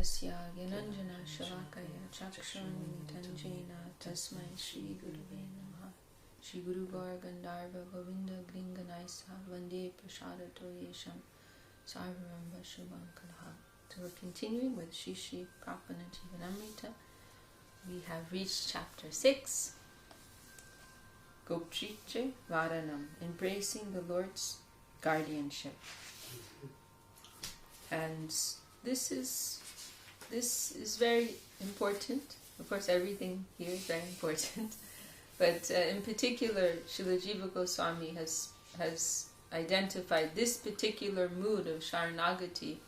Tasya Gyananjana Shalakaya Chakshurunmitanjena Tasmai Shri Guruve Namaha. Shri Guru Gaur Gandharva Govinda Gringanaisa Vande Prashadato Yesham Sarvaramba Shubham Kalha. So we're continuing with Shri Shri Prapanna-jivanamrtam. We have reached chapter 6, Guardianship, embracing the Lord's guardianship. And this is very important. Of course, everything here is very important. But in particular, Srila Jiva Goswami has identified this particular mood of Sharanagati,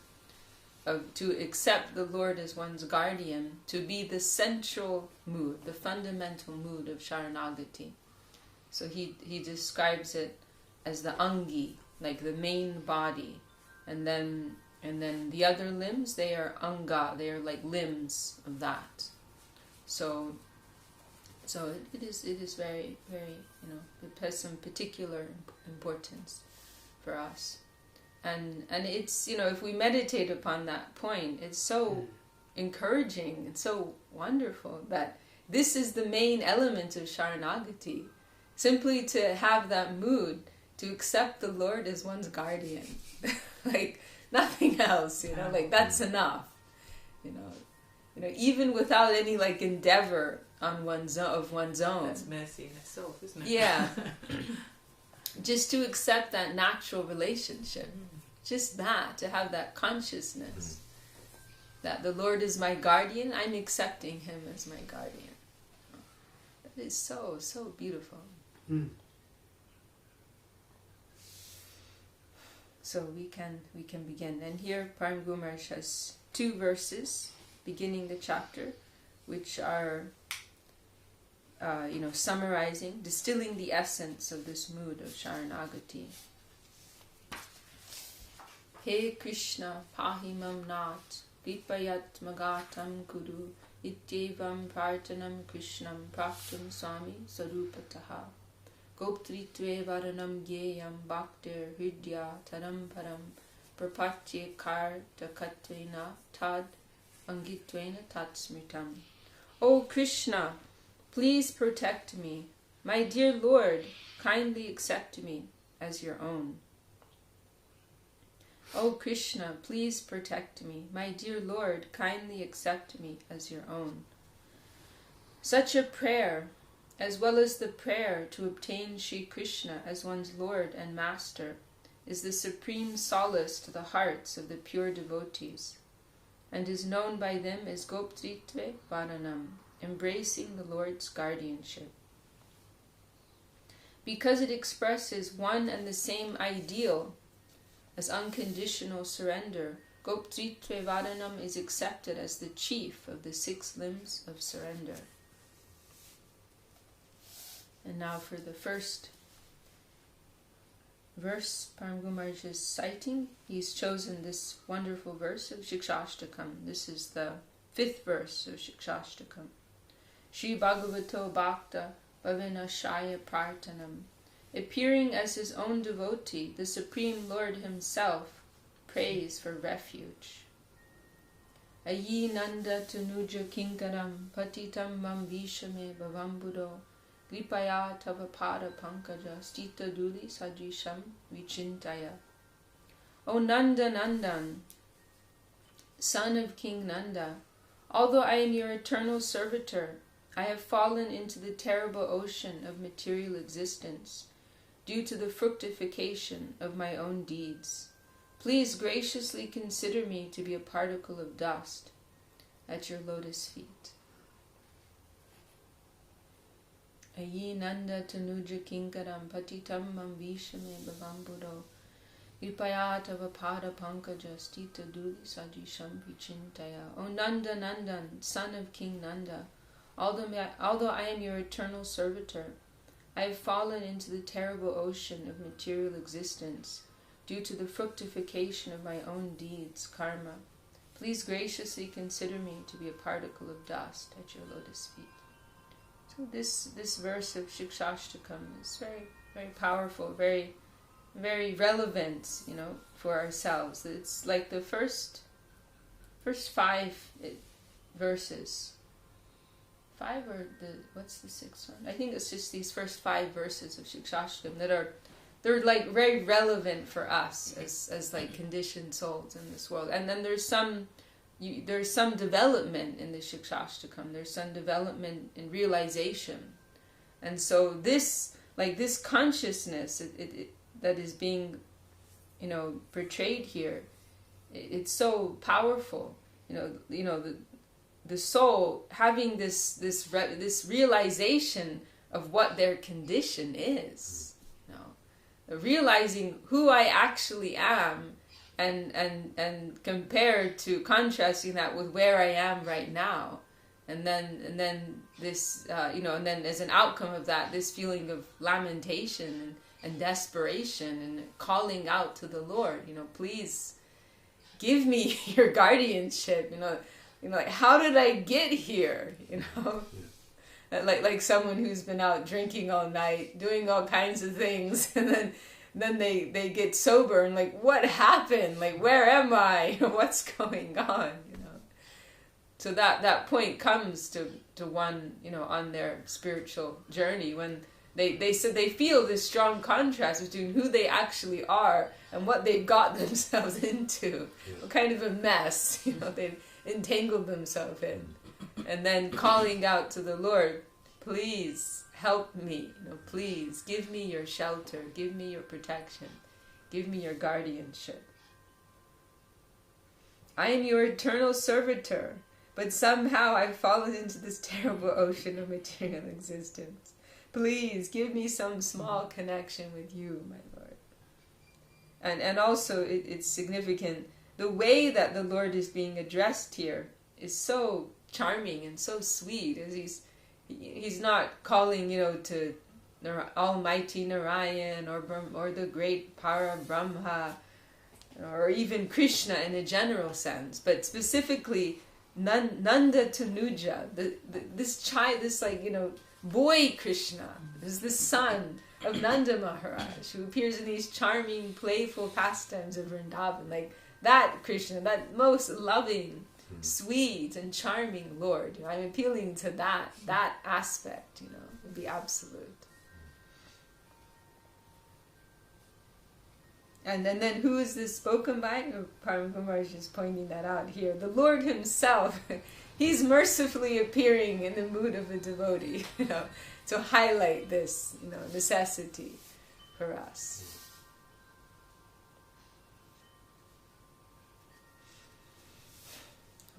to accept the Lord as one's guardian, to be the central mood, the fundamental mood of Sharanagati. So he describes it as the angi, like the main body, and then the other limbs, they are anga, they are like limbs of that. So it is very, very, it has some particular importance for us. And it's, if we meditate upon that point, it's so encouraging, it's so wonderful that this is the main element of Sharanagati. Simply to have that mood, to accept the Lord as one's guardian. Like nothing else, like that's enough. Even without any like endeavor on one's own. That's mercy in itself, isn't it? Yeah. Just to accept that natural relationship. Just that, to have that consciousness that the Lord is my guardian, I'm accepting Him as my guardian. That is so, so beautiful. So we can begin. And here Param Guru Maharaj has 2 verses beginning the chapter, which are summarizing, distilling the essence of this mood of Sharanagati. He Krishna pahimam nat kripayat magatam kudu ityevam prartanam krishnam praktum swami sarupataha goptritve varanam gyeyam bhaktir hridya taram param prapatye kartakatvena tad angitvena tat smritam. O Krishna, please protect me. My dear Lord, kindly accept me as your own. O Krishna, please protect me. My dear Lord, kindly accept me as your own. Such a prayer, as well as the prayer to obtain Sri Krishna as one's Lord and Master, is the supreme solace to the hearts of the pure devotees, and is known by them as Goptritve Varanam, embracing the Lord's guardianship. Because it expresses one and the same ideal as unconditional surrender, Goptritve Varanam is accepted as the chief of the 6 limbs of surrender. And now for the first verse Param Guru Maharaj is citing. He's chosen this wonderful verse of Shikshashtakam. This is the 5th verse of Shikshashtakam. Shri Bhagavato Bhakta Bhavinashaya Prartanam. Appearing as his own devotee, the Supreme Lord himself prays for refuge. Ayi nanda tanuja kinkaram patitam mam vishame bhavambudo gripaya tavapada pankaja stita duli sajisham vichintaya. O Nanda Nandan, son of King Nanda, although I am your eternal servitor, I have fallen into the terrible ocean of material existence due to the fructification of my own deeds. Please graciously consider me to be a particle of dust at your lotus feet. Ayi nanda tanuja kinkaram patitam mam vishame bhavambudo vipayat avapada pankaja stita duli sajisham vichintaya. O Nanda Nandan, son of King Nanda, although I am your eternal servitor, I have fallen into the terrible ocean of material existence due to the fructification of my own deeds, karma. Please graciously consider me to be a particle of dust at your lotus feet. So this verse of Shikshashtakam is very, very powerful, very, very relevant, for ourselves. It's like the first first 5 verses. 5 or what's the 6th one? I think it's just these first 5 verses of Shikshashtakam they're like very relevant for us as like conditioned souls in this world. And then there's some development in the Shikshashtakam. There's some development in realization. And so this consciousness that is being, portrayed here, it's so powerful. The soul having this realization of what their condition is, realizing who I actually am, and compared to contrasting that with where I am right now, and then this and then as an outcome of that, this feeling of lamentation and desperation and calling out to the Lord, please give me your guardianship, like, how did I get here, like someone who's been out drinking all night, doing all kinds of things, and then they get sober and like, what happened? Like, where am I? What's going on? So that point comes to one, on their spiritual journey, when they said they feel this strong contrast between who they actually are and what they've got themselves into. What kind of a mess, they've entangled themselves in. And then calling out to the Lord, please help me, please give me your shelter, give me your protection, give me your guardianship. I am your eternal servitor, but somehow I've fallen into this terrible ocean of material existence. Please give me some small connection with you, my Lord. And also it's significant, the way that the Lord is being addressed here is so charming and so sweet, as he's not calling, to Almighty Narayan or the great Para-Brahma, or even Krishna in a general sense, but specifically Nanda Tanuja, this child, this boy Krishna, is the son of Nanda Maharaj, who appears in these charming, playful pastimes of Vrindavan, like that Krishna, that most loving, sweet and charming Lord. I'm appealing to that aspect, the absolute. And then who is this spoken by? Parampara is just pointing that out here. The Lord himself, he's mercifully appearing in the mood of a devotee, to highlight this, necessity for us.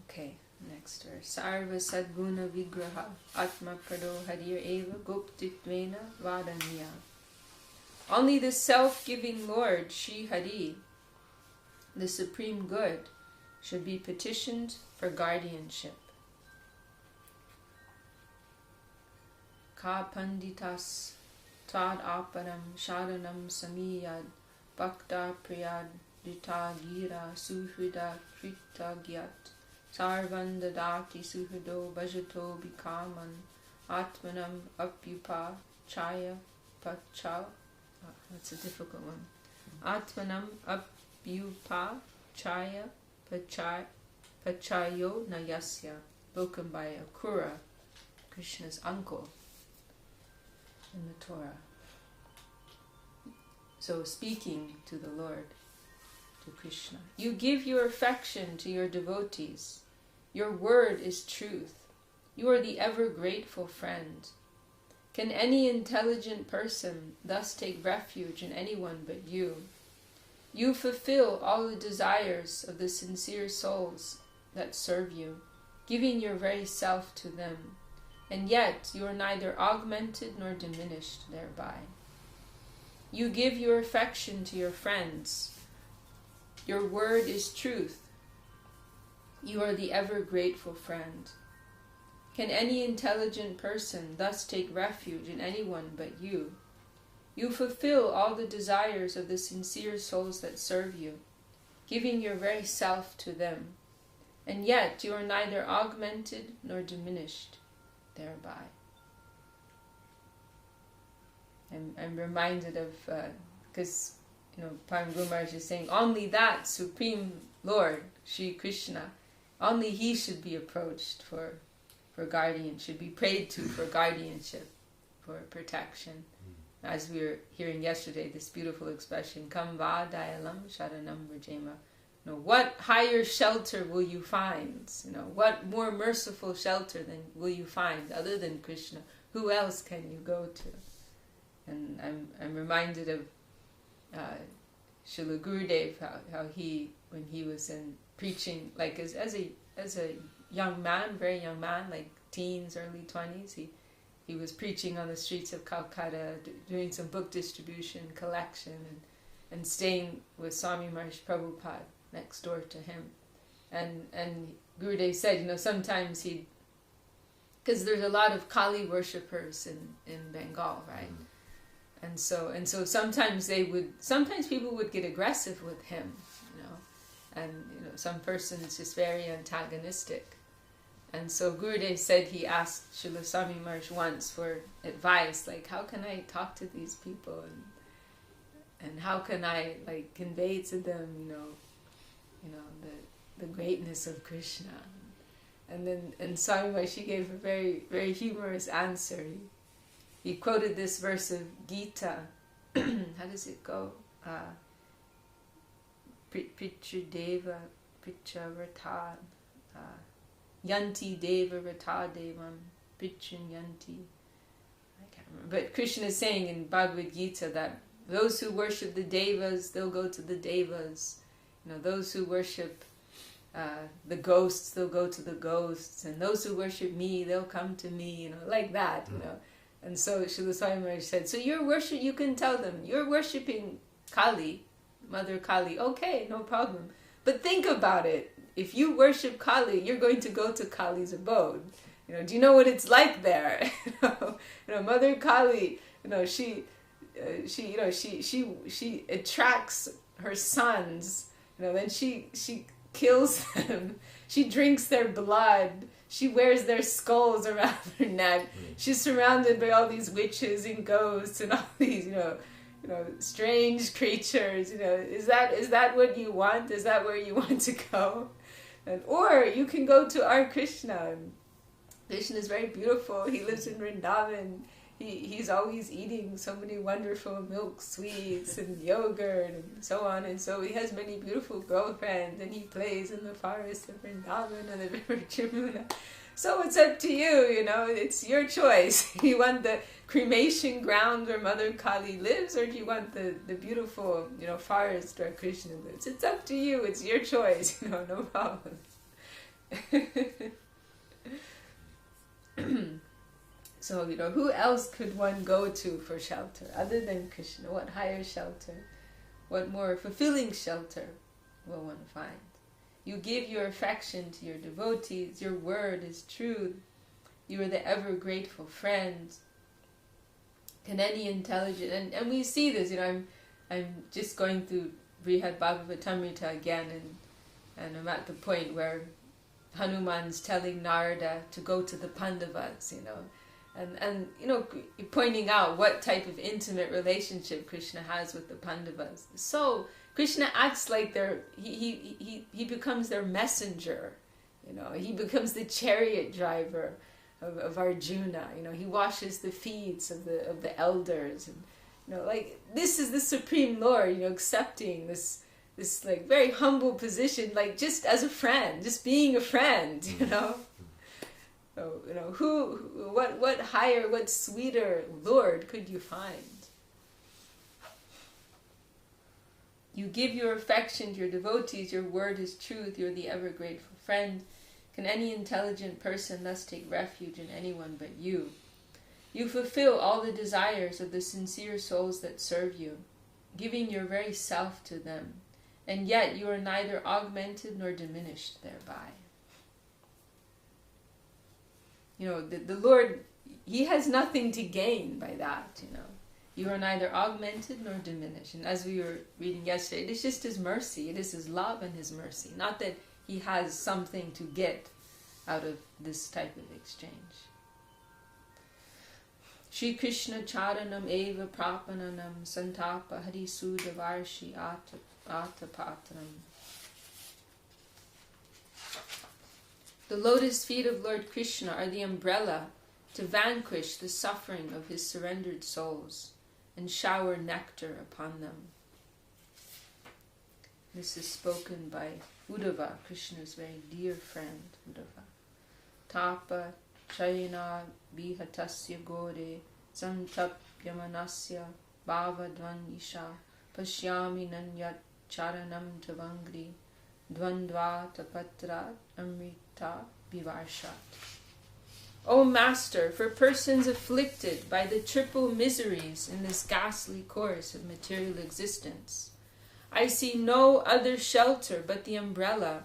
Okay, next verse. Sarva sadguna vigraha atma prado harir eva goptitvena vadaniya. Only the self-giving Lord, Shri Hari, the Supreme Good, should be petitioned for guardianship. Ka panditas tad aparam sharanam samiyad bhakta priyad dita gira suhrida kritagyat sarvan dadati suhrido bhajato bikaman atmanam apyupa chaya pacha. That's a difficult one. Atmanam apyupa chaya pachayo nayasya, spoken by Akrura, Krishna's uncle in the Torah. So speaking to the Lord, to Krishna, you give your affection to your devotees. Your word is truth. You are the ever grateful friend. Can any intelligent person thus take refuge in anyone but you? You fulfill all the desires of the sincere souls that serve you, giving your very self to them, and yet you are neither augmented nor diminished thereby. You give your affection to your friends. Your word is truth. You are the ever grateful friend. Can any intelligent person thus take refuge in anyone but you? You fulfill all the desires of the sincere souls that serve you, giving your very self to them, and yet you are neither augmented nor diminished thereby. I'm reminded of, because, Param Guru Maharaj is saying, only that Supreme Lord, Shri Krishna, only he should be approached for guardianship, should be prayed to for guardianship, for protection. As we were hearing yesterday, this beautiful expression, Kam va dayalam sharanam vrajema. What higher shelter will you find? What more merciful shelter will you find other than Krishna? Who else can you go to? And I'm reminded of Srila Gurudev, how he, when he was in preaching, like as a young man, very young man, like teens, early 20s, he was preaching on the streets of Calcutta, doing some book distribution, collection, and staying with Swami Maharaj Prabhupada next door to him. And Gurudev said, sometimes because there's a lot of Kali worshippers in Bengal, right? And so sometimes people would get aggressive with him, and some person's just very antagonistic. And so Gurudev said he asked Srila Swami Maharaj once for advice, like, how can I talk to these people, and how can I convey to them, the greatness of Krishna. And Swami Maharaj, he gave a very, very humorous answer. He quoted this verse of Gita. How does it go? Prichadeva, Prichavratad, Yanti Deva Rata Devam, Prichin Yanti. I can't remember. But Krishna is saying in Bhagavad Gita that those who worship the Devas, they'll go to the Devas. Those who worship the ghosts, they'll go to the ghosts. And those who worship me, they'll come to me, like that, And so Srila Swami Maharaj said, so you can tell them, you're worshipping Kali, Mother Kali. Okay, no problem. But think about it. If you worship Kali, you're going to go to Kali's abode. Do you know what it's like there? Mother Kali, she attracts her sons. Then she kills them. She drinks their blood. She wears their skulls around her neck. She's surrounded by all these witches and ghosts and all these, strange creatures. Is that what you want? Is that where you want to go? Or you can go to our Krishna. Krishna is very beautiful. He lives in Vrindavan. He's always eating so many wonderful milk sweets and yogurt and so on. And so he has many beautiful girlfriends, and he plays in the forest of Vrindavan and the river Jamuna. So it's up to you, it's your choice. Do you want the cremation ground where Mother Kali lives, or do you want the beautiful, forest where Krishna lives? It's up to you. It's your choice, no problem. So, who else could one go to for shelter other than Krishna? What higher shelter? What more fulfilling shelter will one find? You give your affection to your devotees. Your word is true. You are the ever grateful friend. Can any intelligent... And we see this, I'm just going through Brihad Bhagavatamrita again, and I'm at the point where Hanuman's telling Narada to go to the Pandavas, and pointing out what type of intimate relationship Krishna has with the Pandavas. So Krishna acts like he becomes their messenger. He becomes the chariot driver of Arjuna. He washes the feet of the elders, and this is the Supreme Lord. Accepting this very humble position, just as a friend, just being a friend. So, what higher, what sweeter Lord could you find? You give your affection to your devotees, your word is truth, you're the ever grateful friend. Can any intelligent person thus take refuge in anyone but you? You fulfill all the desires of the sincere souls that serve you, giving your very self to them, and yet you are neither augmented nor diminished thereby. The Lord, He has nothing to gain by that, You are neither augmented nor diminished. And as we were reading yesterday, it is just His mercy. It is His love and His mercy. Not that He has something to get out of this type of exchange. Shri Krishna charanam eva prapananam santapa harisudavarshi atapatram. The lotus feet of Lord Krishna are the umbrella to vanquish the suffering of his surrendered souls and shower nectar upon them. This is spoken by Uddhava, Krishna's very dear friend, Uddhava. Tapa chayana vihatasya gore santapyamanasya bhavadvan isha pashyami nanyat charanam tavangri dvandva tapatra amrita vivarshat. O Master, for persons afflicted by the triple miseries in this ghastly course of material existence, I see no other shelter but the umbrella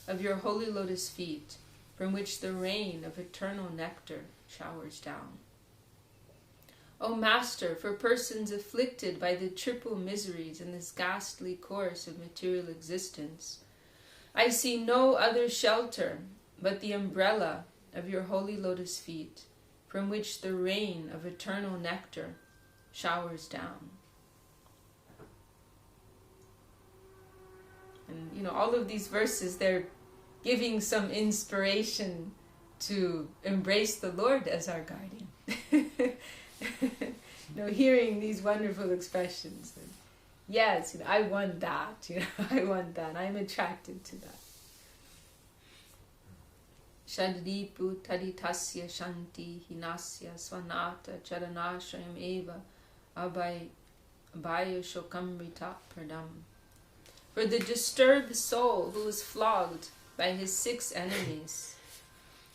of your holy lotus feet, from which the rain of eternal nectar showers down. O Master, for persons afflicted by the triple miseries in this ghastly course of material existence, I see no other shelter but the umbrella of your holy lotus feet, from which the rain of eternal nectar showers down. And all of these verses, they're giving some inspiration to embrace the Lord as our guardian. Hearing these wonderful expressions. Yes, I want that. I want that. I'm attracted to that. Shadripu taditasya shanti hinasya svanata charanashayam eva abhaya shokamrita pradam. For the disturbed soul who is flogged by his 6 enemies,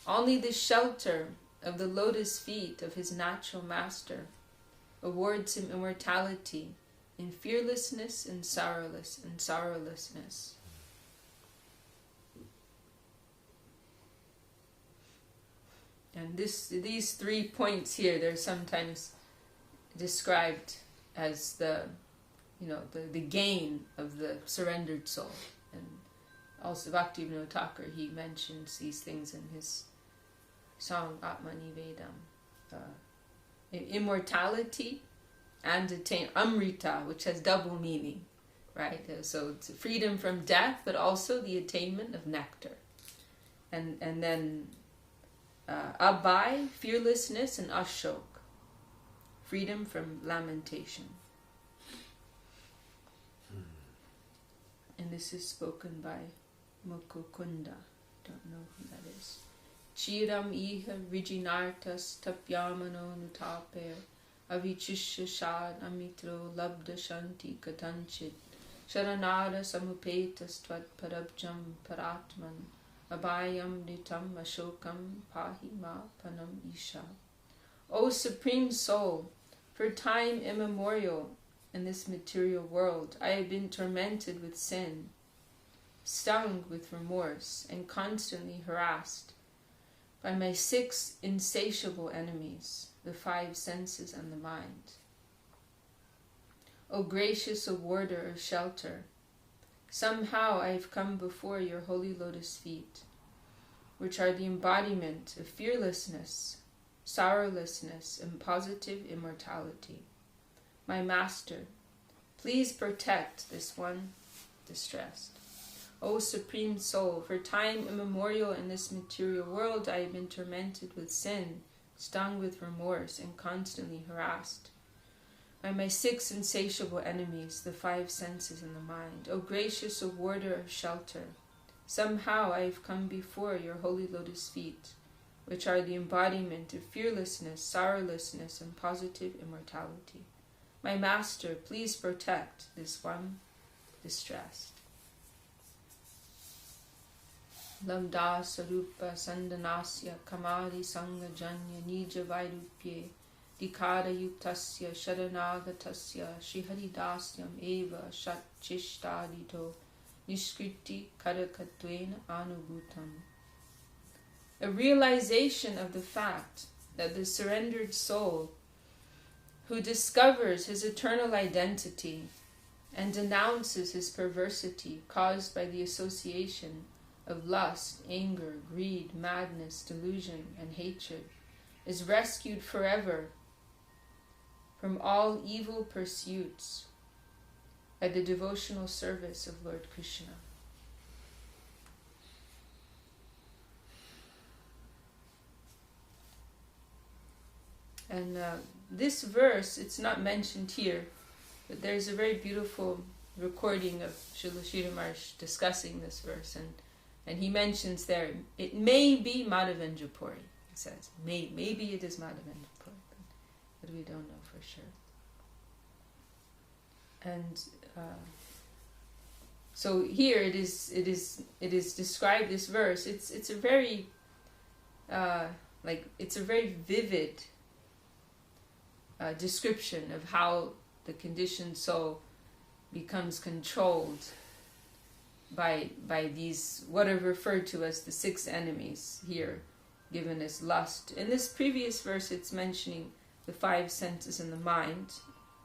only the shelter of the lotus feet of his natural master awards him immortality in fearlessness and sorrowlessness. And these 3 points here, they're sometimes described as the gain of the surrendered soul. And also Bhaktivinoda Thakur, he mentions these things in his song Atmanivedam. Immortality and attain Amrita, which has double meaning, right? So it's freedom from death, but also the attainment of nectar. And then Abhay, fearlessness, and Ashok, freedom from lamentation. And this is spoken by Mukukunda. Don't know who that is. Chiram iha rijinartas tapyamano nutaper avichishya shad amitro labda shanti katanchit sharanada samupetas tvat parabjam paratman abhayam nitam ashokam pahima panam isha. O Supreme Soul, for time immemorial in this material world, I have been tormented with sin, stung with remorse, and constantly harassed by my 6 insatiable enemies, the 5 senses and the mind. O gracious awarder of shelter, somehow I have come before your holy lotus feet, which are the embodiment of fearlessness, sorrowlessness, and positive immortality. My Master, please protect this one distressed. O Supreme Soul, for time immemorial in this material world I have been tormented with sin, stung with remorse, and constantly harassed by my 6 insatiable enemies, the 5 senses and the mind. O gracious awarder of shelter, somehow I have come before your holy lotus feet, which are the embodiment of fearlessness, sorrowlessness, and positive immortality. My Master, please protect this one distressed. Lamda sarupa sandanasya kamari sanga janya nija vairupye dikara yuktasya sharanagatasya shiharidasyam eva shat chishtadito niskriti karakatvena anubhutam. A realization of the fact that the surrendered soul who discovers his eternal identity and denounces his perversity caused by the association of lust, anger, greed, madness, delusion, and hatred, is rescued forever from all evil pursuits by the devotional service of Lord Krishna. And this verse, it's not mentioned here, but there's a very beautiful recording of Srila Sridhar Maharaj discussing this verse, and he mentions there, it may be Madhavendra Puri, he says. Maybe it is Madhavendra Puri, but we don't know for sure. And so here it is described, this verse, it's a very it's a very vivid description of how the conditioned soul becomes controlled by these, what are referred to as the 6 enemies here, given as lust. In this previous verse, it's mentioning the 5 senses and the mind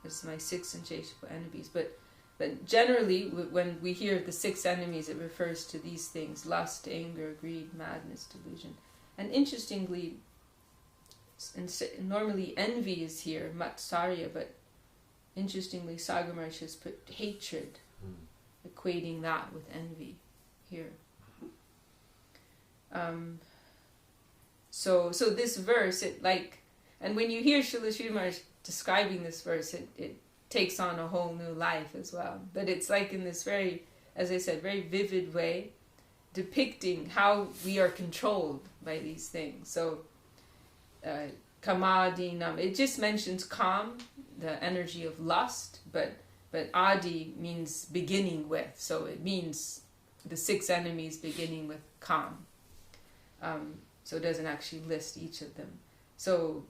as my 6 insatiable enemies. But generally, when we hear the 6 enemies, it refers to these things: lust, anger, greed, madness, delusion. And interestingly, normally envy is here, matsarya, but interestingly, Sagar Maharaj has put hatred, equating that with envy here. So this verse, and when you hear Srila Sridhar Maharaj describing this verse, it takes on a whole new life as well. But it's like in this very, as I said, very vivid way, depicting how we are controlled by these things. So, kamadinam, it just mentions kam, the energy of lust, but adi means beginning with, so it means the 6 enemies beginning with kam. So it doesn't actually list each of them. So,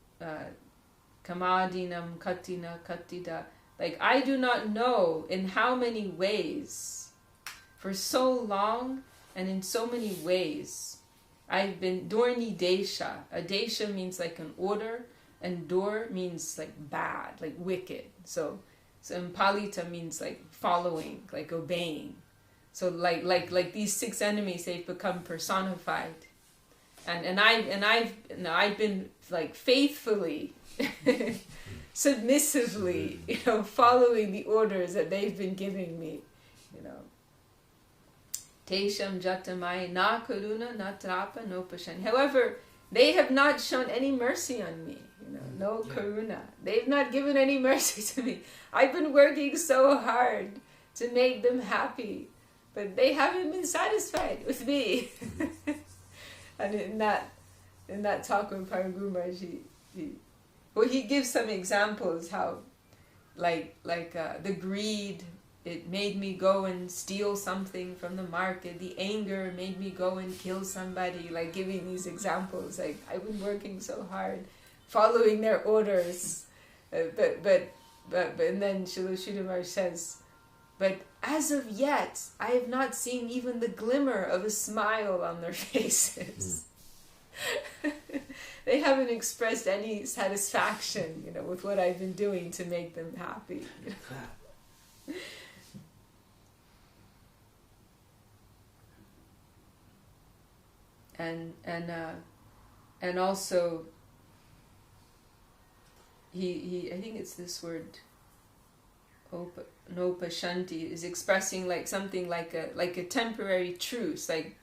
kamadinam katina katida, I do not know in how many ways, for so long and in so many ways, I've been dorni desha. A desha means like an order, and dor means like bad, like wicked. So impalita means like following, like obeying. So like these 6 enemies, they've become personified, and I've been like faithfully, submissively, following the orders that they've been giving me, Tesham jatamai na karuna na trapa no pashan. However, they have not shown any mercy on me, no karuna. They've not given any mercy to me. I've been working so hard to make them happy, but they haven't been satisfied with me. And in that talk with Paraguru Maharaj, he gives some examples how, the greed, it made me go and steal something from the market. The anger made me go and kill somebody. Giving these examples. I've been working so hard, following their orders. But and then Srila Sridhar Maharaj says, but as of yet, I have not seen even the glimmer of a smile on their faces. They haven't expressed any satisfaction, with what I've been doing to make them happy. And also he I think it's this word nopashanti is expressing something like a temporary truce, and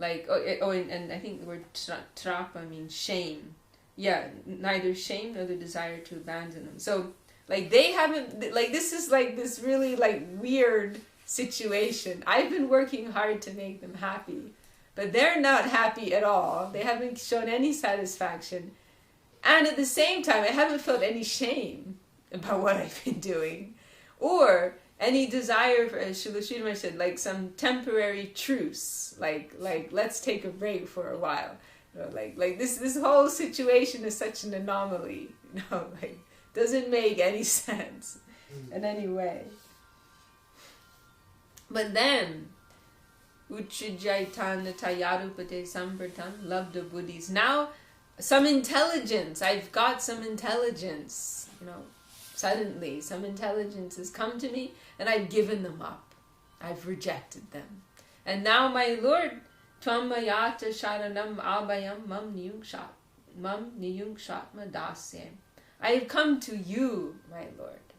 I think the word trapa means shame. Yeah, neither shame nor the desire to abandon them. So they haven't, this is this really weird situation. I've been working hard to make them happy, but they're not happy at all. They haven't shown any satisfaction. And at the same time, I haven't felt any shame about what I've been doing. Or any desire for, as Srila Sridhar Maharaj said, some temporary truce. Let's take a break for a while. This whole situation is such an anomaly. Doesn't make any sense in any way. But then, Uchjaitana Tayarupate Sampratam, Labda Buddhis. Now, some intelligence, I've got some intelligence, suddenly some intelligence has come to me and I've given them up. I've rejected them. And now, my Lord, Tvam Mayata Sharanam Abhayam Mam Niyungshatma Dasyam. I have come to you, my Lord,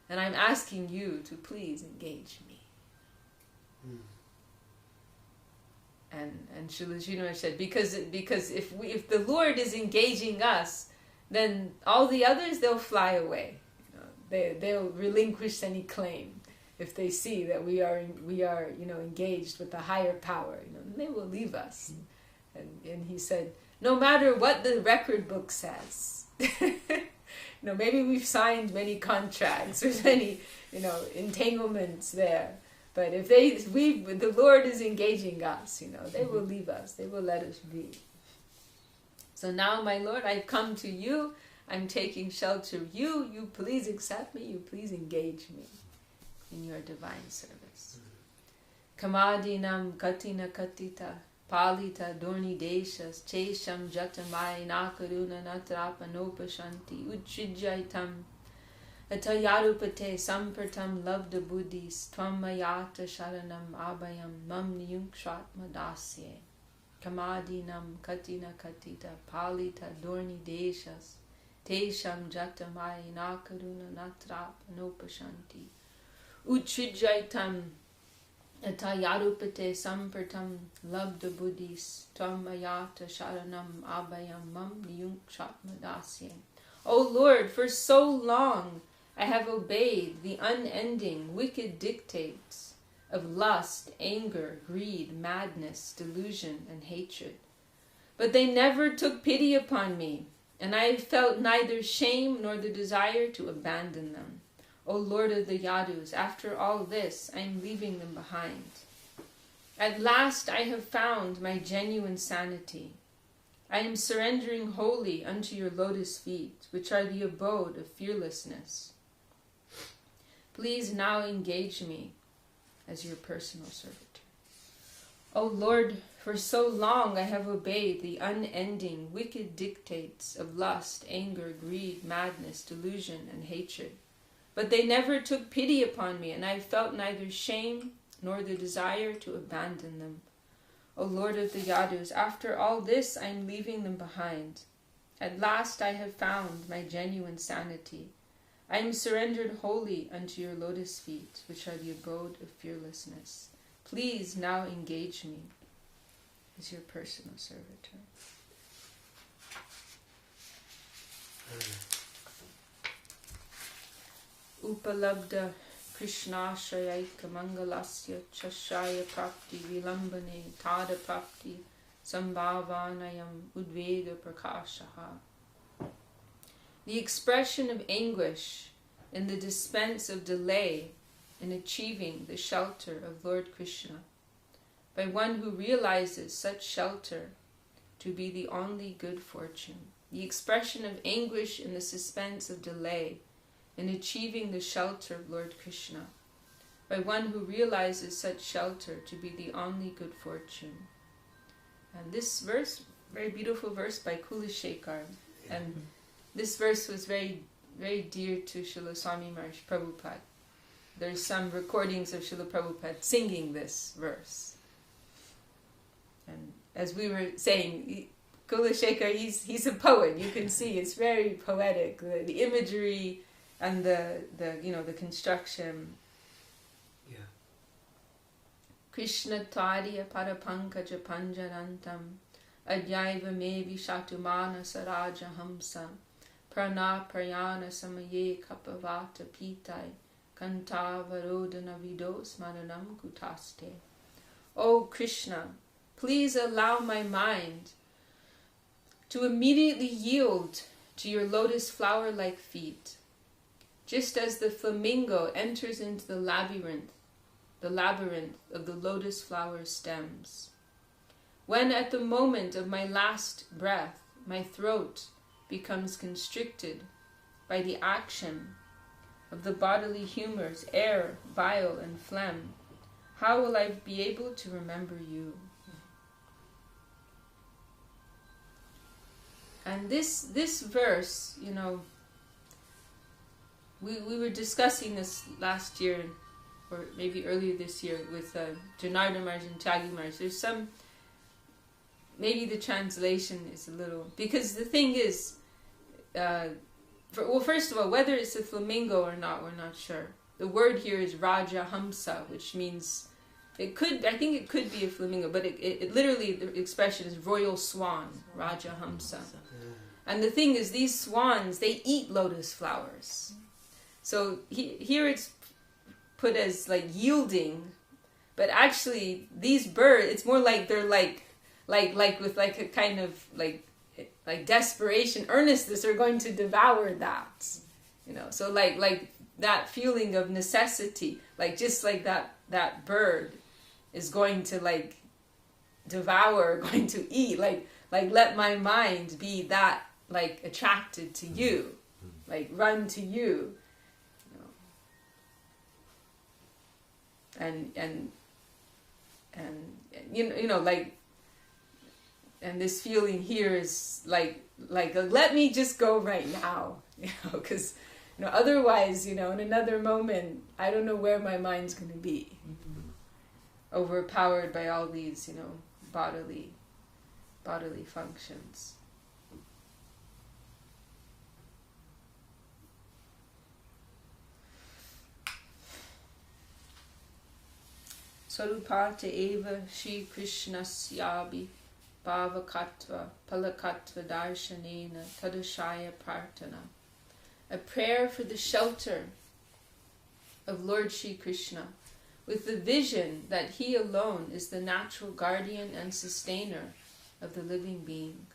and I'm asking you to please engage me. And Srila Sridhar said, because if the Lord is engaging us, then all the others, they'll fly away. They'll relinquish any claim if they see that we are engaged with the higher power. They will leave us. And he said, no matter what the record book says, maybe we've signed many contracts, there's many entanglements there, but if the Lord is engaging us, they will leave us. They will let us be. So now, my Lord, I've come to you. I'm taking shelter of you. You please accept me. You please engage me in your divine service. Kamadinam katina katita palita dorni deshas chesham jatamai nakaruna natrapanopashanti uchijaitam atayarupate sampartam labda buddhis twamayata sharanam abhayam mam niyunkshat madasye. Kamadinam katina katita palita dorni deshas tesham jatamai nakaruna natrapanopashanti uchijaitam atayarupate sampartam labda buddhis twamayata sharanam abhayam mam niyunkshat madasye. O Lord, for so long I have obeyed the unending wicked dictates of lust, anger, greed, madness, delusion, and hatred. But they never took pity upon me, and I felt neither shame nor the desire to abandon them. O Lord of the Yadus, after all this, I am leaving them behind. At last I have found my genuine sanity. I am surrendering wholly unto your lotus feet, which are the abode of fearlessness. Please now engage me as your personal servitor. O Lord, for so long I have obeyed the unending wicked dictates of lust, anger, greed, madness, delusion, and hatred. But they never took pity upon me, and I felt neither shame nor the desire to abandon them. O Lord of the Yadus, after all this I am leaving them behind. At last I have found my genuine sanity. I am surrendered wholly unto your lotus feet, which are the abode of fearlessness. Please now engage me as your personal servitor. Upalabda Krishnashayaika Mangalasya Chashaya Prapti Vilambane Tada Prapti Sambhavanayam Udveda Prakashaha. The expression of anguish in the dispense of delay in achieving the shelter of Lord Krishna, by one who realizes such shelter to be the only good fortune. The expression of anguish in the suspense of delay in achieving the shelter of Lord Krishna, by one who realizes such shelter to be the only good fortune. And this verse, very beautiful verse by Kulashekar, and this verse was very, very dear to Srila Swami Maharaj Prabhupada. There's some recordings of Srila Prabhupada singing this verse. And as we were saying, Kulashekar, he's a poet. You can see it's very poetic. The imagery and the construction. Yeah. Krishna Tadya Parapankaja Panjarantam Adyaiva Mevi Shatumana Saraja Hamsa Prana Prayana Samaye Kapavata Pitai Kanta Varodana Vidos Maranam Kutaste. O Krishna, please allow my mind to immediately yield to your lotus flower-like feet, just as the flamingo enters into the labyrinth of the lotus flower stems. When at the moment of my last breath, my throat becomes constricted by the action of the bodily humors, air, bile, and phlegm, how will I be able to remember you? And this verse, we were discussing this last year, or maybe earlier this year, with Janardhan Maharaj and Tyagi Maharaj. There's some, maybe the translation is a little, because the thing is, first of all, whether it's a flamingo or not, we're not sure. The word here is Raja Hamsa, which means I think it could be a flamingo, but it literally, the expression is royal swan, Raja Hamsa. And the thing is, these swans, they eat lotus flowers. So here it's put as like yielding, but actually these birds, it's more like they're like with like a kind of like desperation, earnestness, are going to devour that. So like that feeling of necessity, like just like that bird is going to like devour, going to eat, like let my mind be that like attracted to you, like run to you, and like, and this feeling here is like let me just go right now, because otherwise, in another moment, I don't know where my mind's going to be, overpowered by all these, bodily functions. Sarupata eva Shri Krishnasyabi Bhavakatva Palakatva Darshanena Tadashaya Prarthana. A prayer for the shelter of Lord Shri Krishna, with the vision that He alone is the natural guardian and sustainer of the living being.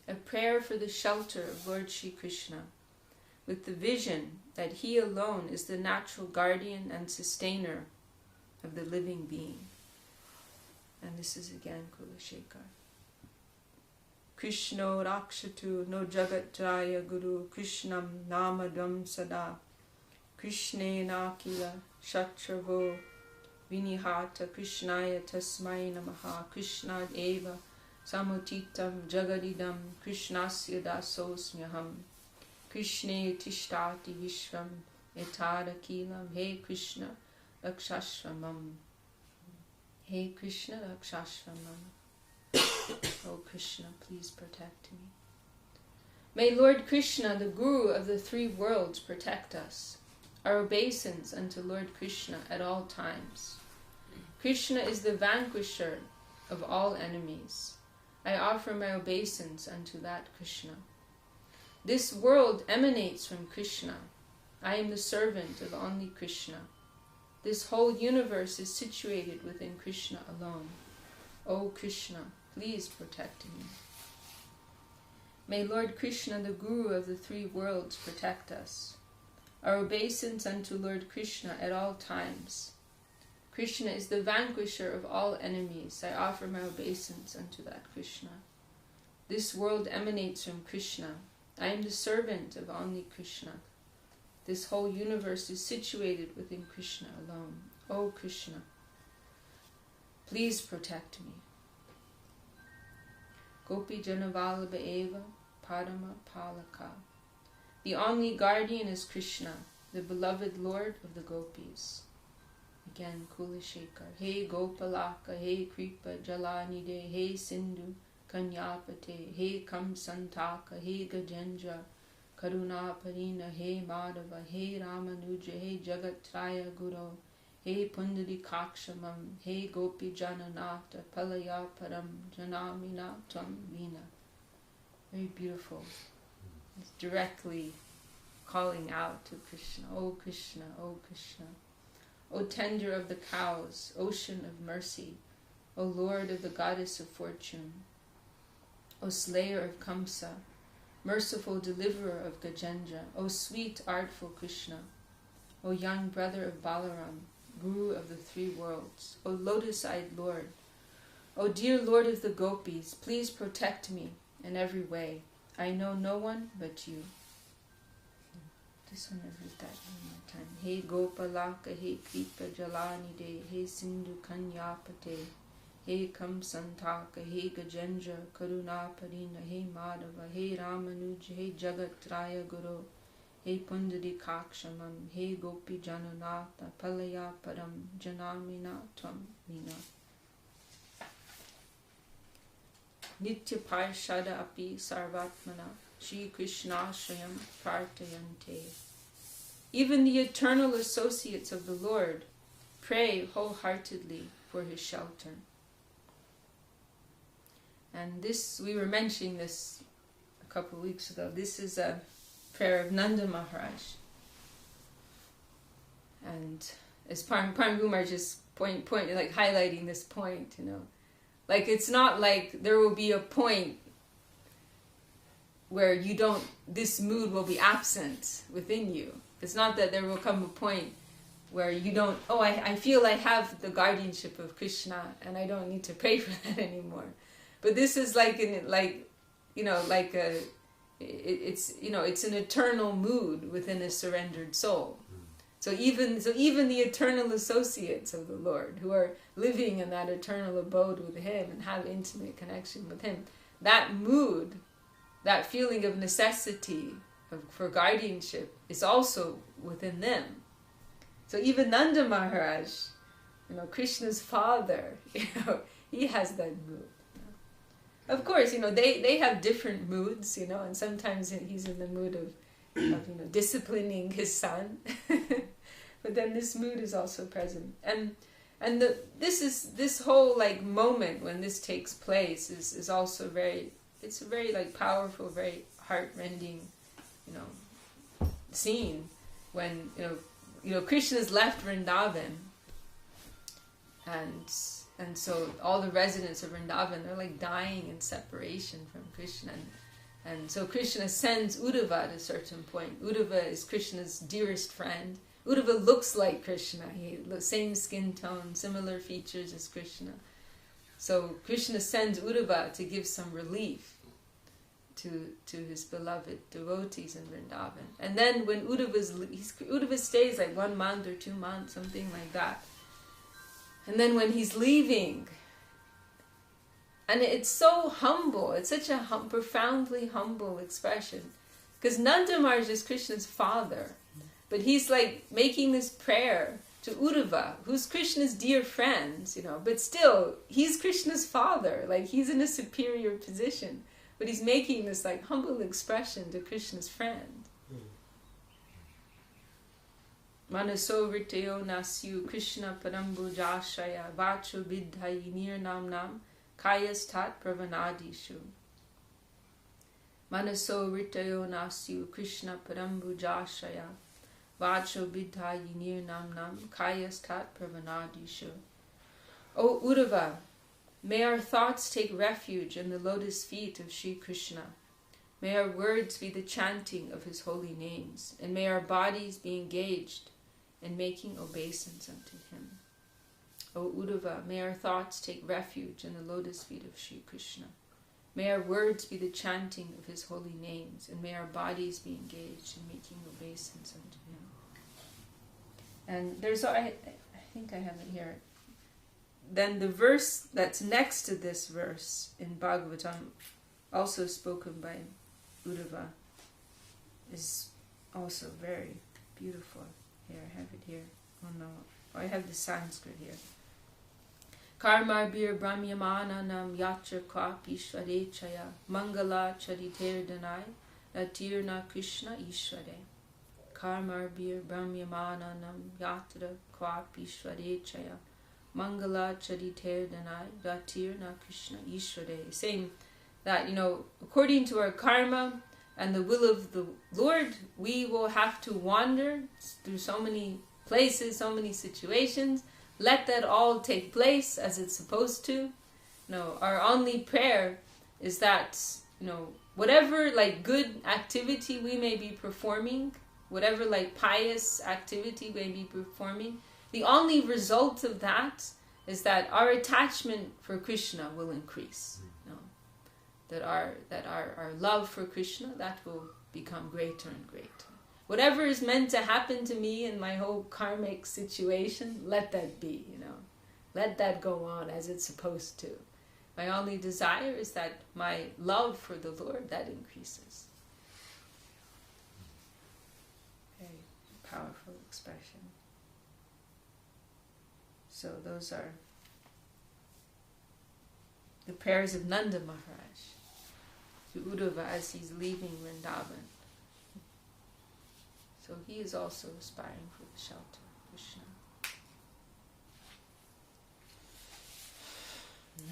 A prayer for the shelter of Lord Shri Krishna, with the vision that He alone is the natural guardian and sustainer of the living being. And this is again Kulashekar. Krishno rakshatu no jagatraya guru Krishnam namadam sada Krishne nakila shatravo vinihata Krishnaya tasmai namaha Krishnad eva samutitam jagadidam Krishnasya dasosmyaham Krishne tishtati vishram etada kilam. Hey Krishna Lakshashramam. Hey Krishna Lakshashramam. Oh Krishna, please protect me. May Lord Krishna, the Guru of the three worlds, protect us. Our obeisance unto Lord Krishna at all times. Krishna is the vanquisher of all enemies. I offer my obeisance unto that Krishna. This world emanates from Krishna. I am the servant of only Krishna. This whole universe is situated within Krishna alone. O Krishna, please protect me. May Lord Krishna, the Guru of the three worlds, protect us. Our obeisance unto Lord Krishna at all times. Krishna is the vanquisher of all enemies. I offer my obeisance unto that Krishna. This world emanates from Krishna. I am the servant of only Krishna. This whole universe is situated within Krishna alone. O Krishna, please protect me. Gopi Janavalabha Eva Padama Palaka. The only guardian is Krishna, the beloved Lord of the Gopis. Again, Kulashekar. Hey Gopalaka, hey Kripa Jalanide, hey Sindhu Kanyapate, hey Kamsantaka, hey Gajendra Karuna Parina, hey Madhava, hey Ramanuja, hey Jagatraya Guru, hey Pundari Kakshamam, hey Gopi Jananata, Palaya Param, Janamina Tvam Vina. Very beautiful. It's directly calling out to Krishna. O Krishna, O Krishna. O tender of the cows, ocean of mercy, O Lord of the goddess of fortune, O slayer of Kamsa, merciful deliverer of Gajendra, O sweet artful Krishna, O young brother of Balaram, Guru of the three worlds, O lotus-eyed Lord, O dear Lord of the Gopis, please protect me in every way. I know no one but you. This one I read that one more time. Hey Gopalaka, hey Kripa Jalanide, hey Sindhu Kanyapate, hey Kamsantaka, hey Gajendra Karuna Parina, hey Madhava, hey Ramanuja, hey Jagatraya Guru, hey Pundari Kakshamam, hey Gopi Jananata, Palaya Param, Janamina Tvam Vina. Nitya Parshada Api Sarvatmana, Shri Krishna Shayam Prartayante. Even the eternal associates of the Lord pray wholeheartedly for his shelter. And this, we were mentioning this a couple of weeks ago. This is a prayer of Nanda Maharaj. And as Param Kumar just like highlighting this point, like it's not like there will be a point where this mood will be absent within you. It's not that there will come a point where you don't, I feel I have the guardianship of Krishna and I don't need to pray for that anymore. But this is it's an eternal mood within a surrendered soul. So even the eternal associates of the Lord who are living in that eternal abode with Him and have intimate connection with Him, that mood, that feeling of necessity for guardianship is also within them. So even Nanda Maharaj, Krishna's father, he has that mood. Of course, they have different moods, and sometimes he's in the mood of disciplining his son. But then this mood is also present. And this whole moment when this takes place is also it's a very powerful, very heart-rending, scene when Krishna's left Vrindavan, and so all the residents of Vrindavan, they're dying in separation from Krishna, and so Krishna sends Uddhava at a certain point. Uddhava is Krishna's dearest friend. Uddhava looks like Krishna. Same skin tone, similar features as Krishna. So Krishna sends Uddhava to give some relief to his beloved devotees in Vrindavan. And then when Uddhava stays 1 month or 2 months, something like that. And then when he's leaving, and it's so humble, it's such a profoundly humble expression. Because Nanda Maharaj is Krishna's father, but he's making this prayer to Uddhava, who's Krishna's dear friend, but still, he's Krishna's father, he's in a superior position. But he's making this humble expression to Krishna's friend. Manaso Riteo Nasyu Krishna Parambu Jashaya Vacho Vidhayinir Namnam Kayastat Pravanadishu. Manaso Riteo Nasyu Krishna Parambu Jashaya Vacho Vidhayinir Namnam Kayastat Pravanadishu. O Uddhava, may our thoughts take refuge in the lotus feet of Sri Krishna. May our words be the chanting of his holy names, and may our bodies be engaged in making obeisance unto him. O Uddhava, may our thoughts take refuge in the lotus feet of Sri Krishna. May our words be the chanting of his holy names, and may our bodies be engaged in making obeisance unto him. And there's, I think I have it here. Then the verse that's next to this verse in Bhagavatam, also spoken by Uddhava, is also very beautiful. Here, I have it here. Oh no, I have the Sanskrit here. Karmarbir Brahmyamananam Yatra Kwapi Ishwarechaya Mangala Chariter Danai Ratirna Krishna Ishware. Karmarbir Brahmyamananam Yatra Kwapi Ishwarechaya Mangala Chariter Danai Ratirna Krishna Ishware. Saying that, according to our karma and the will of the Lord, we will have to wander through so many places, so many situations. Let that all take place as it's supposed to. Our only prayer is that, whatever good activity we may be performing, whatever pious activity we may be performing, the only result of that is that our attachment for Krishna will increase. That our love for Krishna, that will become greater and greater. Whatever is meant to happen to me in my whole karmic situation, let that be, Let that go on as it's supposed to. My only desire is that my love for the Lord, that increases. Very powerful expression. So those are the prayers of Nanda Maharaj to Uddhava as he's leaving Vrindavan. So he is also aspiring for the shelter of Krishna.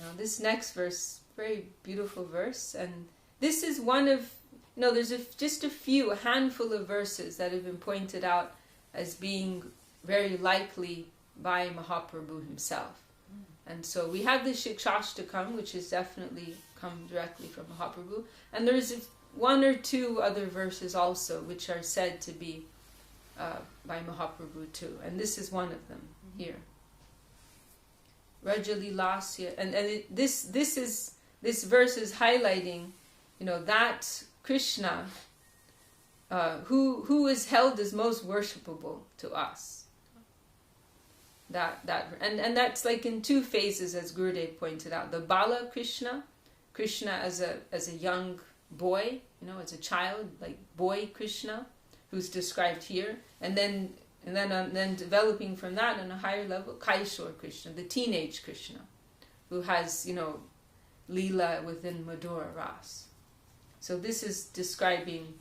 Now this next verse, very beautiful verse, and this is one of, there's just a handful of verses that have been pointed out as being very likely by Mahaprabhu himself. And so we have the Shikshashtakam, which is definitely come directly from Mahaprabhu, and there's one or two other verses also which are said to be by Mahaprabhu too, and this is one of them here. Rajali Lasya, and this verse is highlighting, that Krishna who is held as most worshipable to us. And that's like in two phases, as Gurudev pointed out. The Bala Krishna as a young boy, as a child, like boy Krishna, who's described here, and then developing from that on a higher level, Kaishor Krishna, the teenage Krishna, who has Leela within Madhura Ras. So this is describing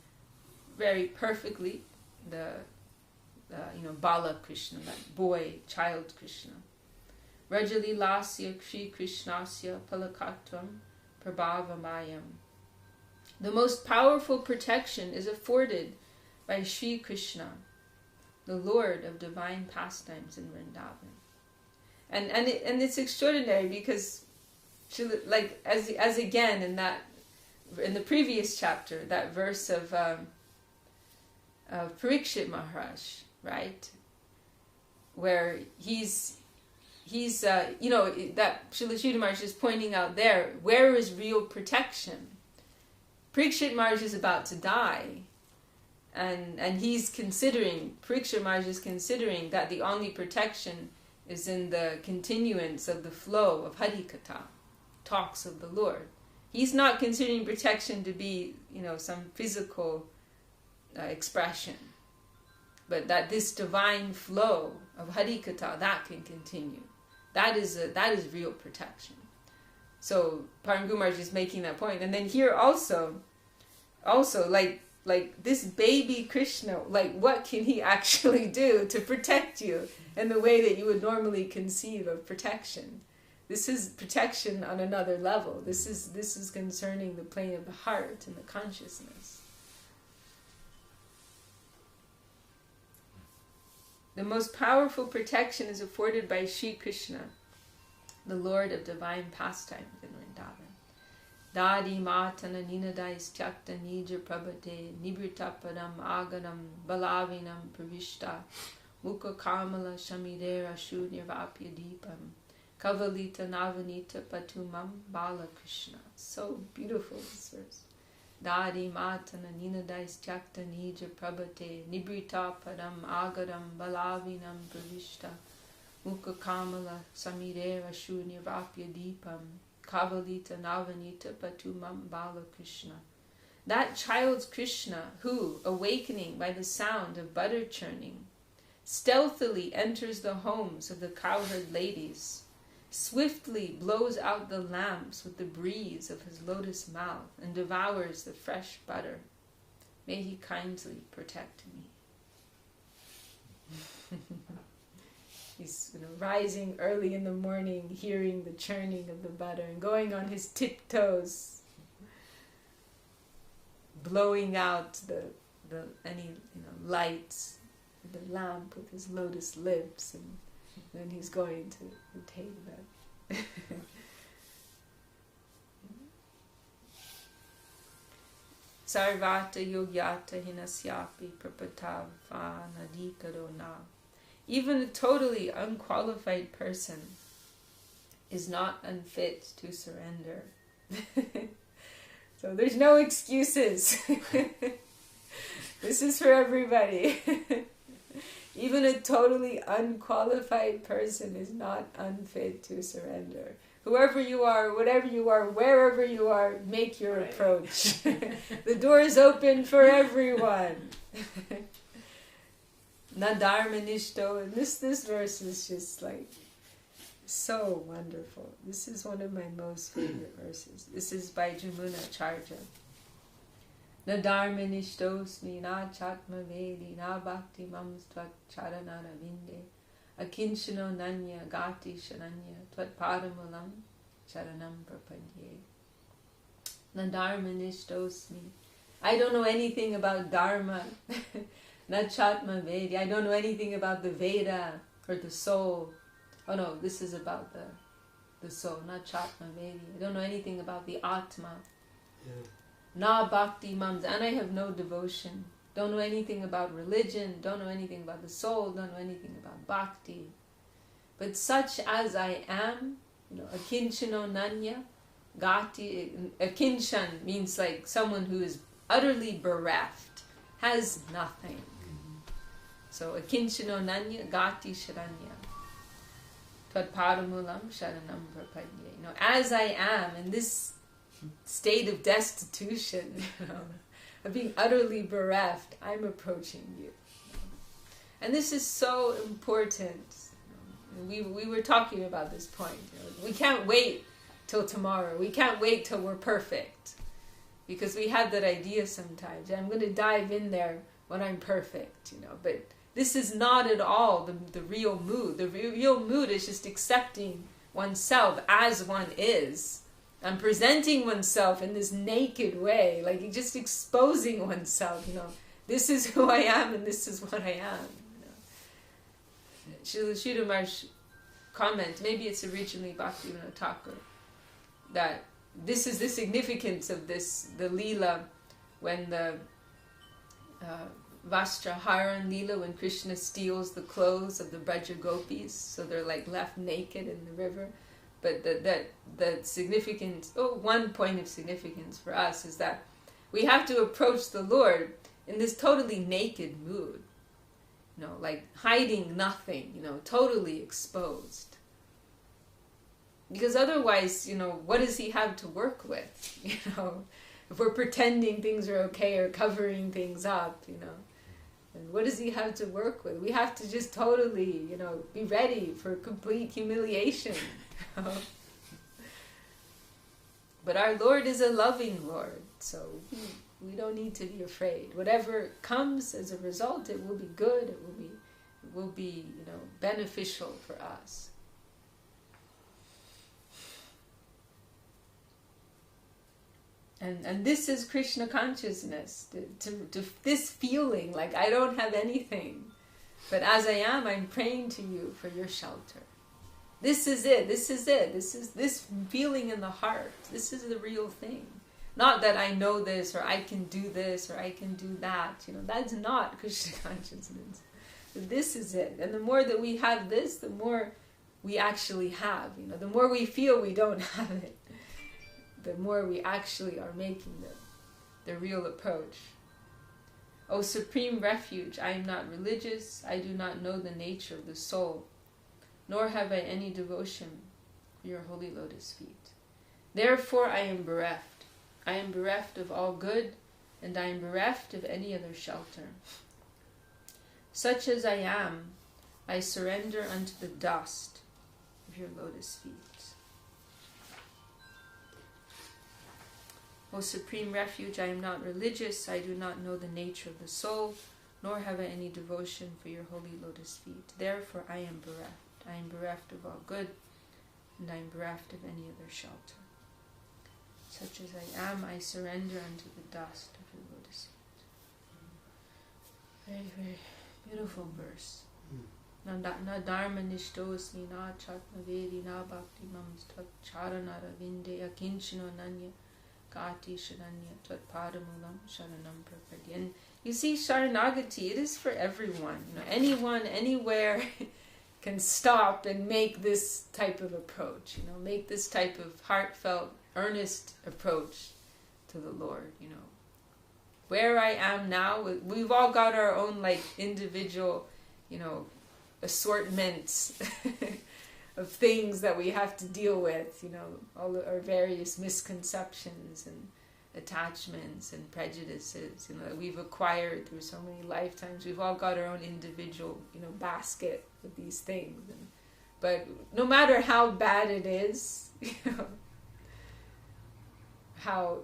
very perfectly the Bala Krishna, that boy, child Krishna. Rajali Lasya Shri Krishnasya Palakatvam Prabhavamayam. The most powerful protection is afforded by Shri Krishna, the Lord of divine pastimes in Vrindavan. And it's extraordinary because, like as again in the previous chapter, that verse of Parikshit Maharaj, right, where he's that Srila Sridhar Maharaj is pointing out there, where is real protection? Parikshit Maharaj is about to die, and Parikshit Maharaj is considering that the only protection is in the continuance of the flow of Harikatha, talks of the Lord. He's not considering protection to be, some physical expression, but that this divine flow of Harikatha, that can continue. That is real protection. So Param Guru Maharaj is making that point. And then here also like this baby Krishna, like what can he actually do to protect you in the way that you would normally conceive of protection? This is protection on another level. This is concerning the plane of the heart and the consciousness. The most powerful protection is afforded by Shri Krishna, the Lord of divine pastimes in Vrindavan. Dadi matana ninadais tyakta nija prabhate nibrita padam aganam balavinam pravishta mukha kamala shamidera shu nirvapya deepam kavalita navanita patumam bala Krishna. So beautiful, this verse. Dadi matana ninadais tyakta nija prabhate nibrita padam agadam balavinam pravishta mukha kamala samirera shu nirvapya deepam kavalita navanita patumam bala Krishna. That child's Krishna who, awakening by the sound of butter churning, stealthily enters the homes of the cowherd ladies, swiftly blows out the lamps with the breeze of his lotus mouth, and devours the fresh butter. May he kindly protect me. He's rising early in the morning, hearing the churning of the butter, and going on his tiptoes, blowing out any light, the lamp with his lotus lips, and then he's going to take that. Sarvata yogyata hinasyapi prapatava nadikaro na. Even a totally unqualified person is not unfit to surrender. So there's no excuses. This is for everybody. Even a totally unqualified person is not unfit to surrender. Whoever you are, whatever you are, wherever you are, make your approach. The door is open for everyone. Nadarmanishto. And this verse is just like so wonderful. This is one of my most favorite verses. This is by Jamuna Charja. Nadarmanishtosmi na chatma vedi na bhakti mam tvat charanara vinde akinchano nanya gati shananya tvat padamulam sharanam prapadye. Na dharma nishtosmi. I don't know anything about dharma. Na chatma vedi. I don't know anything about the Veda or the soul. Oh no, this is about the soul, not chatma vedi. I don't know anything about the Atma. Yeah. Na bhakti mams. And I have no devotion. Don't know anything about religion. Don't know anything about the soul. Don't know anything about bhakti. But such as I am, akinchano nanya, gati. Akinchan means like someone who is utterly bereft, has nothing. So akinchano nanya, gati sharanya. Tvatpadamulam sharanam prapadye. As I am in this state of destitution, of being utterly bereft, I'm approaching you. And this is so important. We were talking about this point. We can't wait till tomorrow. We can't wait till we're perfect. Because we have that idea sometimes. I'm going to dive in there when I'm perfect, But this is not at all the real mood. The real mood is just accepting oneself as one is. And presenting oneself in this naked way. Like just exposing oneself, This is who I am and this is what I am. Srila Sridhar Maharaj comment, maybe it's originally Bhaktivinoda Thakur, that this is the significance of this, the Leela, when the Vastraharan Leela, when Krishna steals the clothes of the Braja Gopis, so they're like left naked in the river. But the significance, one point of significance for us is that we have to approach the Lord in this totally naked mood. Like hiding nothing, totally exposed. Because otherwise, what does he have to work with? If we're pretending things are okay or covering things up, and what does he have to work with? We have to just totally, be ready for complete humiliation. But our Lord is a loving Lord, so we don't need to be afraid. Whatever comes as a result, it will be good. It will be beneficial for us. And this is Krishna consciousness. To this feeling like I don't have anything, but as I am, I'm praying to you for your shelter. This is it. This is it. This is this feeling in the heart. This is the real thing. Not that I know this, or I can do this, or I can do that. That's not Krishna consciousness. This is it. And the more that we have this, the more we actually have. The more we feel we don't have it, the more we actually are making the real approach. O Supreme Refuge, I am not religious. I do not know the nature of the soul, nor have I any devotion for your holy lotus feet. Therefore I am bereft. I am bereft of all good, and I am bereft of any other shelter. Such as I am, I surrender unto the dust of your lotus feet. O Supreme Refuge, I am not religious, I do not know the nature of the soul, nor have I any devotion for your holy lotus feet. Therefore I am bereft. I am bereft of all good, and I am bereft of any other shelter. Such as I am, I surrender unto the dust of your lotus feet. Very, very beautiful verse. Na dharma nishtosmi, na chatma vedi, na bhakti mams tvat charanara vinde akinchano nanya gati sharanya tvat padamulam sharanam prapadye. And you see, Sharanagati, it is for everyone. Anyone, anywhere can stop and make this type of approach. Make this type of heartfelt, earnest approach to the Lord. Where I am now, we've all got our own individual, assortments of things that we have to deal with. All our various misconceptions and attachments and prejudices, that we've acquired through so many lifetimes. We've all got our own individual, basket of these things. But no matter how bad it is, how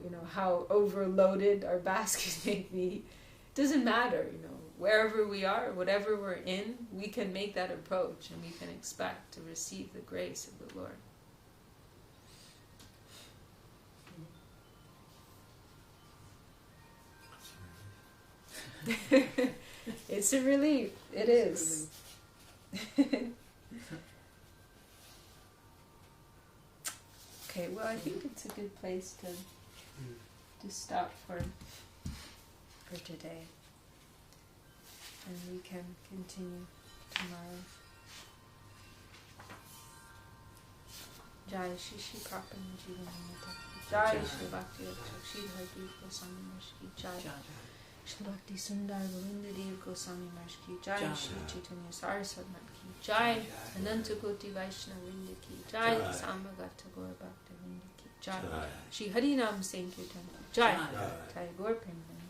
overloaded our basket may be, it doesn't matter. Wherever we are, whatever we're in, we can make that approach, and we can expect to receive the grace of the Lord. It's a relief. It is. Okay, well, I think it's a good place to stop for today, and we can continue tomorrow. Jai Shri Shri Prapanna-jivanamrtam. Jai Shri Bhakti Shri Hadi Goswami Maharaj ki Jai. Shri Bhakti Sundar Govinda Dev Goswami Maharaj ki Jai. Shri Chaitanya Saraswati Mat ki Jai. Ananta Koti Vaishnava Vrinda ki Jai. Sambhagata Gaur Bhakta Vrinda ki Jai. Shri Hari Nam Sankirtan ki Jai. Jai Gaur Premanande.